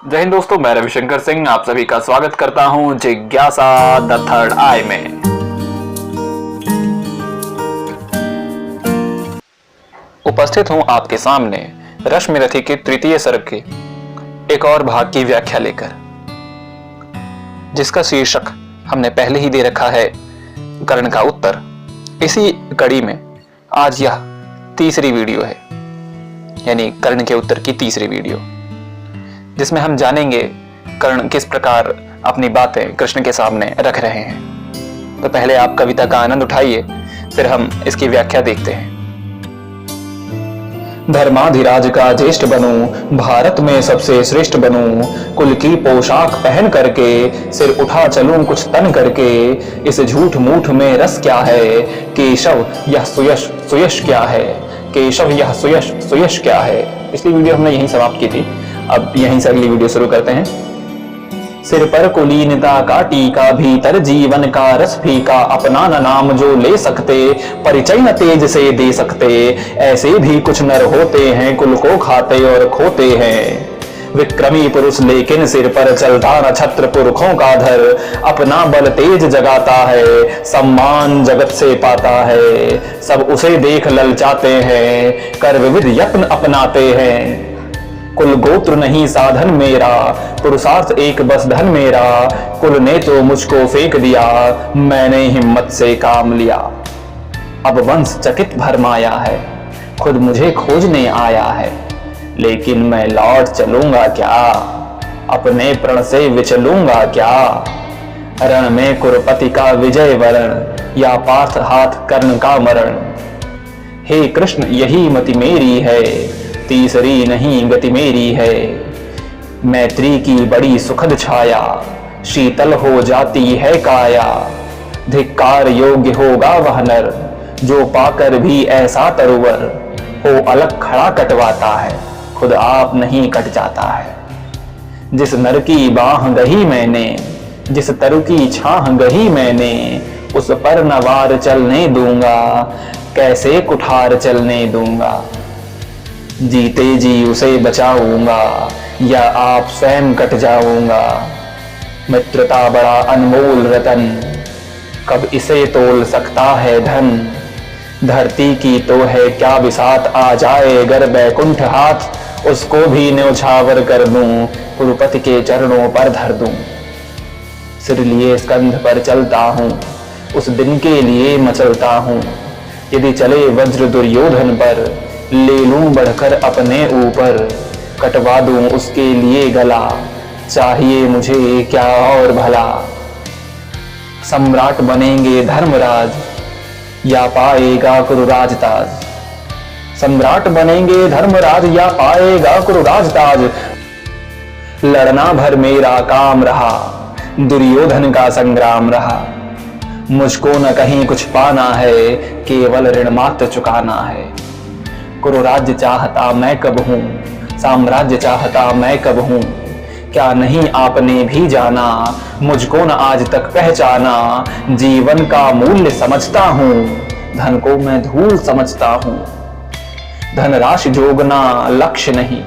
जय हिंद दोस्तों, मैं रविशंकर सिंह आप सभी का स्वागत करता हूं जिज्ञासा द थर्ड आई में। उपस्थित हूं आपके सामने रश्मिरथी के तृतीय सर्ग के एक और भाग की व्याख्या लेकर, जिसका शीर्षक हमने पहले ही दे रखा है कर्ण का उत्तर। इसी कड़ी में आज यह तीसरी वीडियो है, यानी कर्ण के उत्तर की तीसरी वीडियो, जिसमें हम जानेंगे कर्ण किस प्रकार अपनी बातें कृष्ण के सामने रख रहे हैं। तो पहले आप कविता का आनंद उठाइए, फिर हम इसकी व्याख्या देखते हैं। धर्माधिराज का ज्येष्ठ बनूं, भारत में सबसे श्रेष्ठ बनूं, कुल की पोशाक पहन करके सिर उठा चलूं कुछ तन करके, इस झूठ मूठ में रस क्या है, केशव यह सुयश सुयश क्या है, केशव यह सुयश सुयश क्या है। पिछली वीडियो हमने यहीं समाप्त की थी, अब यहीं से अगली वीडियो शुरू करते हैं। सिर पर कुलीनता का टीका, भीतर जीवन का रस फीका, अपना न नाम जो ले सकते, परिचय न तेज से दे सकते, ऐसे भी कुछ नर होते हैं कुल को खाते और खोते हैं। विक्रमी पुरुष लेकिन सिर पर चलता न छत्र पुरखों का धर, अपना बल तेज जगाता है, सम्मान जगत से पाता है, सब उसे देख ललचाते हैं, कर विविध यत्न अपनाते हैं। कुल गोत्र नहीं साधन मेरा, पुरुषार्थ एक बस धन मेरा, कुल ने तो मुझको फेंक दिया, मैंने हिम्मत से काम लिया। अब वंश चकित भरमाया है, खुद मुझे खोजने आया है, लेकिन मैं लौट चलूंगा क्या, अपने प्रण से विचलूंगा क्या। रण में कुरुपति का विजय वरण, या पार्थ हाथ कर्ण का मरण। हे कृष्ण यही मति मेरी है, तीसरी नहीं गति मेरी है। मैत्री की बड़ी सुखद छाया, शीतल हो जाती है काया। धिक्कार योग्य होगा वह नर, जो पाकर भी ऐसा तरुवर हो अलग खड़ा कटवाता है, खुद आप नहीं कट जाता है। जिस नर की बाह गही मैंने, जिस तरु की छाह गही मैंने, उस पर न वार चलने दूंगा, कैसे कुठार चलने दूंगा। जीते जी उसे बचाऊंगा, या आप स्वयं कट जाऊंगा। मित्रता बड़ा अनमोल रतन, कब इसे तोल सकता है धन। धरती की तो है क्या बिसात, आ जाए अगर बैकुंठ हाथ, उसको भी न्योछावर कर दूं, कुरुपति के चरणों पर धर दूं। सिर लिए स्कंध पर चलता हूं, उस दिन के लिए मचलता हूं। यदि चले वज्र दुर्योधन पर, ले लूं बढ़कर अपने ऊपर, कटवा दूं उसके लिए गला, चाहिए मुझे क्या और भला। सम्राट बनेंगे धर्मराज, या पाएगा कुरुराज ताज। सम्राट बनेंगे धर्मराज, या पाएगा कुरुराज ताज। लड़ना भर मेरा काम रहा, दुर्योधन का संग्राम रहा। मुझको न कहीं कुछ पाना है, केवल ऋण मात्र चुकाना है। कुरुराज्य चाहता मैं कब हूं, साम्राज्य चाहता मैं कब हूं। क्या नहीं आपने भी जाना, मुझको न आज तक पहचाना। जीवन का मूल्य समझता हूं, धन को मैं धूल समझता हूं। धनराशि जोगना लक्ष्य नहीं,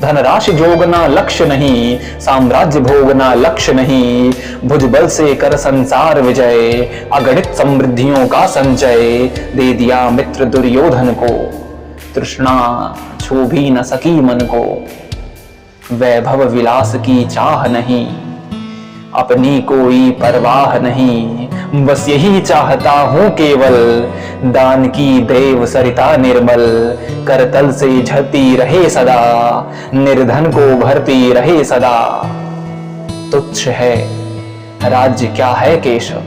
धनराशि जोगना लक्ष्य नहीं, साम्राज्य भोगना लक्ष्य नहीं। भुजबल से कर संसार विजय, अगणित समृद्धियों का संचय। दे दिया मित्र दुर्योधन को, तृष्णा छू भी न सकी मन को। वैभव विलास की चाह नहीं, अपनी कोई परवाह नहीं। बस यही चाहता हूं केवल, दान की देव सरिता निर्मल। करतल से झरती रहे सदा, निर्धन को भरती रहे सदा। तुच्छ है राज्य क्या है केशव,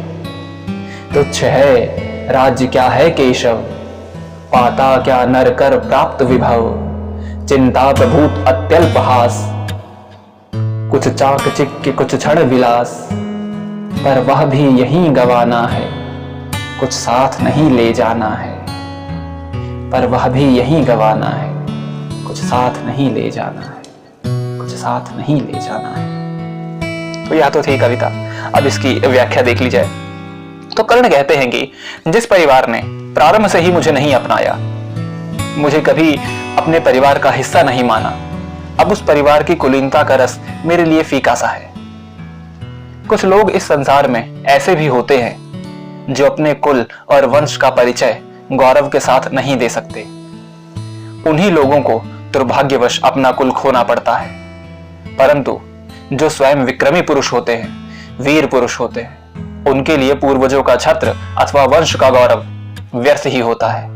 तुच्छ है राज्य क्या है केशव। पाता क्या नर कर प्राप्त विभव, चिंता प्रभूत अत्यल्प हास। कुछ चाक चिक्के कुछ क्षण विलास, पर वह भी यहीं गवाना है, कुछ साथ नहीं ले जाना है। पर वह भी यहीं गवाना है, कुछ साथ नहीं ले जाना है, कुछ साथ नहीं ले जाना है। तो यह तो थी कविता, अब इसकी व्याख्या देख ली जाए। तो कर्ण कहते हैं कि जिस परिवार ने प्रारंभ से ही मुझे नहीं अपनाया, मुझे कभी अपने परिवार का हिस्सा नहीं माना, अब उस परिवार की कुलीनता का रस मेरे लिए फीका सा है। कुछ लोग इस संसार में ऐसे भी होते हैं जो अपने कुल और वंश का परिचय गौरव के साथ नहीं दे सकते। उन्हीं लोगों को दुर्भाग्यवश अपना कुल खोना पड़ता है, परंतु जो स्वयं विक्रमी पुरुष होते हैं, वीर पुरुष होते हैं, उनके लिए पूर्वजों का छत्र अथवा वंश का गौरव व्यर्थ ही होता है,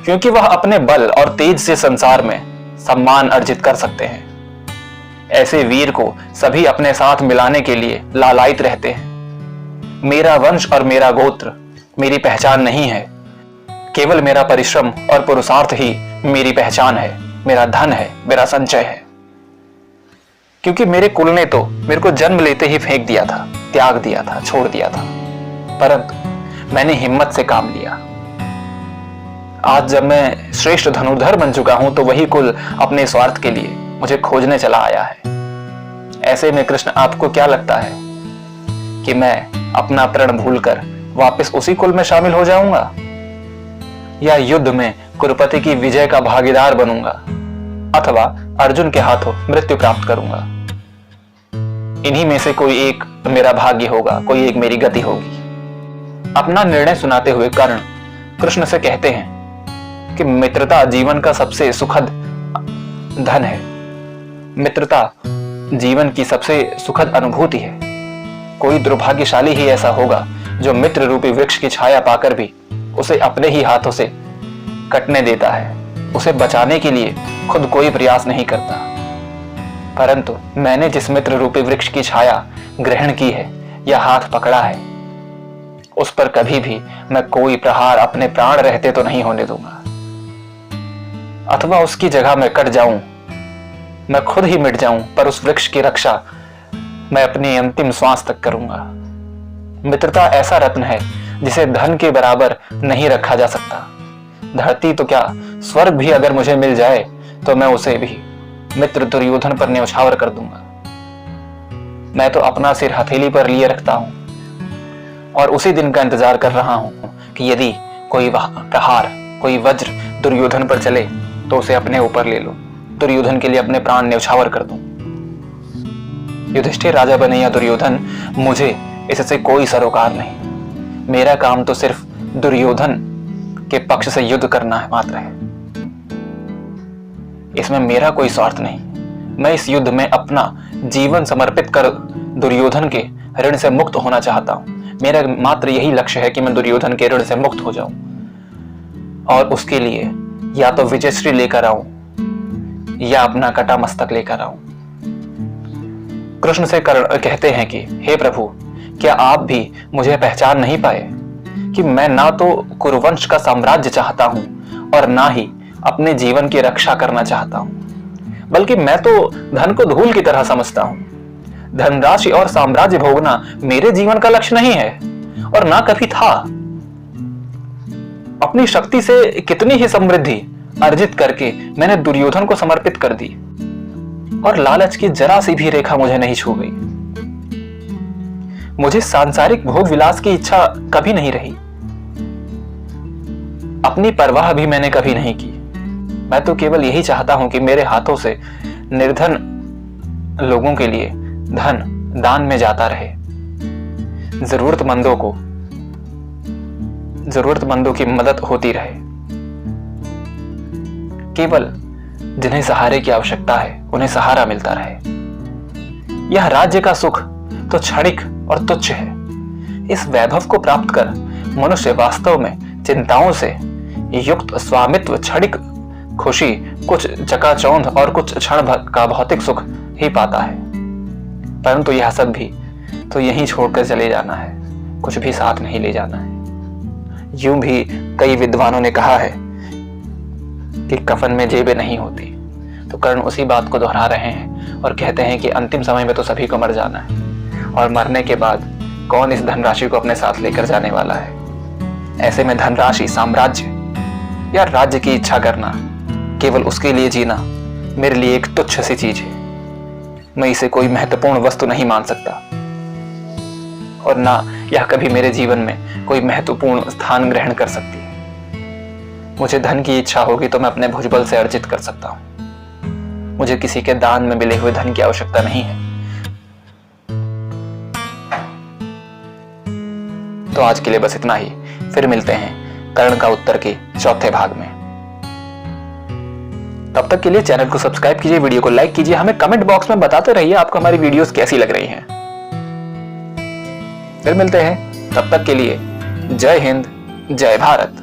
क्योंकि वह अपने बल और तेज से संसार में सम्मान अर्जित कर सकते हैं। ऐसे वीर को सभी अपने साथ मिलाने के लिए लालायित रहते हैं। मेरा वंश और मेरा गोत्र मेरी पहचान नहीं है, केवल मेरा परिश्रम और पुरुषार्थ ही मेरी पहचान है, मेरा धन है, मेरा संचय है। क्योंकि मेरे कुल ने तो मेरे को जन्म लेते ही फेंक दिया था, त्याग दिया था, छोड़ दिया था, परंतु मैंने हिम्मत से काम लिया। आज जब मैं श्रेष्ठ धनुर्धर बन चुका हूं तो वही कुल अपने स्वार्थ के लिए मुझे खोजने चला आया है। ऐसे में कृष्ण, आपको क्या लगता है कि मैं अपना प्रण भूलकर वापस उसी कुल में शामिल हो जाऊंगा, या युद्ध में कुरुपति की विजय का भागीदार बनूंगा, अथवा अर्जुन के हाथों मृत्यु प्राप्त करूंगा? इन्हीं में से कोई एक मेरा भाग्य होगा, कोई एक मेरी गति होगी। अपना निर्णय सुनाते हुए कर्ण कृष्ण से कहते हैं कि मित्रता जीवन का सबसे सुखद धन है, मित्रता जीवन की सबसे सुखद अनुभूति है। कोई दुर्भाग्यशाली ही ऐसा होगा जो मित्र रूपी वृक्ष की छाया पाकर भी उसे अपने ही हाथों से कटने देता है, उसे बचाने के लिए खुद कोई प्रयास नहीं करता। परंतु मैंने जिस मित्र रूपी वृक्ष की छाया ग्रहण की है या हाथ पकड़ा है, उस पर कभी भी मैं कोई प्रहार अपने प्राण रहते तो नहीं होने दूंगा, अथवा उसकी जगह मैं कट जाऊं, मैं खुद ही मिट जाऊं, पर उस वृक्ष की रक्षा मैं अपनी अंतिम श्वास तक करूंगा। मित्रता ऐसा रत्न है जिसे धन के बराबर नहीं रखा जा सकता। धरती तो क्या, स्वर्ग भी अगर मुझे मिल जाए तो मैं उसे भी मित्र दुर्योधन पर न्यौछावर कर दूंगा। मैं तो अपना सिर हथेली पर लिए रखता हूं और उसी दिन का इंतजार कर रहा हूं कि यदि कोई प्रहार, कोई वज्र दुर्योधन पर चले तो उसे अपने ऊपर ले लो, दुर्योधन के लिए अपने प्राण न्यौछावर कर दूं। युधिष्ठिर राजा बने या दुर्योधन, मुझे इससे कोई सरोकार नहीं। मेरा काम तो सिर्फ दुर्योधन के पक्ष से युद्ध करना है मात्र है। इसमें मेरा कोई स्वार्थ नहीं। मैं इस युद्ध में अपना जीवन समर्पित कर दुर्योधन के ऋण से मुक्त होना चाहता हूं। मेरा मात्र यही लक्ष्य है कि मैं दुर्योधन के ऋण से मुक्त हो जाऊं और उसके लिए या तो विजयश्री लेकर आऊं या अपना कटा मस्तक लेकर आऊं। कृष्ण से कहते हैं कि हे प्रभु, क्या आप भी मुझे पहचान नहीं पाए कि मैं ना तो कुरुवंश का साम्राज्य चाहता हूं और ना ही अपने जीवन की रक्षा करना चाहता हूं, बल्कि मैं तो धन को धूल की तरह समझता हूं। धनराशि और साम्राज्य भोगना मेरे जीवन का लक्ष्य नहीं है और ना कभी था। अपनी शक्ति से कितनी ही समृद्धि अर्जित करके मैंने दुर्योधन को समर्पित कर दी और लालच की जरा सी भी रेखा मुझे नहीं छू गई। मुझे सांसारिक भोग विलास की इच्छा कभी नहीं रही, अपनी परवाह भी मैंने कभी नहीं की। मैं तो केवल यही चाहता हूं कि मेरे हाथों से निर्धन लोगों के लिए धन दान में जाता रहे, जरूरतमंदों की मदद होती रहे। केवल जिन्हें सहारे की आवश्यकता है उन्हें सहारा मिलता रहे। यह राज्य का सुख तो क्षणिक और तुच्छ है। इस वैभव को प्राप्त कर मनुष्य वास्तव में चिंताओं से युक्त स्वामित्व, क्षणिक खुशी, कुछ चकाचौंध और कुछ क्षण का भौतिक सुख ही पाता है। परंतु यह सब भी तो यहीं छोड़कर चले जाना है, कुछ भी साथ नहीं ले जाना है। यूं भी कई विद्वानों ने कहा है कि कफन में जेबें नहीं होती, तो कर्ण उसी बात को दोहरा रहे हैं और कहते हैं कि अंतिम समय में तो सभी को मर जाना है और मरने के बाद कौन इस धनराशि को अपने साथ लेकर जाने वाला है। ऐसे में धनराशि, साम्राज्य या राज्य की इच्छा करना, केवल उसके लिए जीना मेरे लिए एक तुच्छ सी चीज है। मैं इसे कोई महत्वपूर्ण वस्तु नहीं मान सकता और ना यह कभी मेरे जीवन में कोई महत्वपूर्ण स्थान ग्रहण कर सकती है। मुझे धन की इच्छा होगी तो मैं अपने भुजबल से अर्जित कर सकता हूं, मुझे किसी के दान में मिले हुए धन की आवश्यकता नहीं है। तो आज के लिए बस इतना ही। फिर मिलते हैं कर्ण का उत्तर के चौथे भाग में। तब तक के लिए चैनल को सब्सक्राइब कीजिए, वीडियो को लाइक कीजिए, हमें कमेंट बॉक्स में बताते रहिए आपको हमारी वीडियोस कैसी लग रही हैं। फिर मिलते हैं, तब तक के लिए जय हिंद, जय भारत।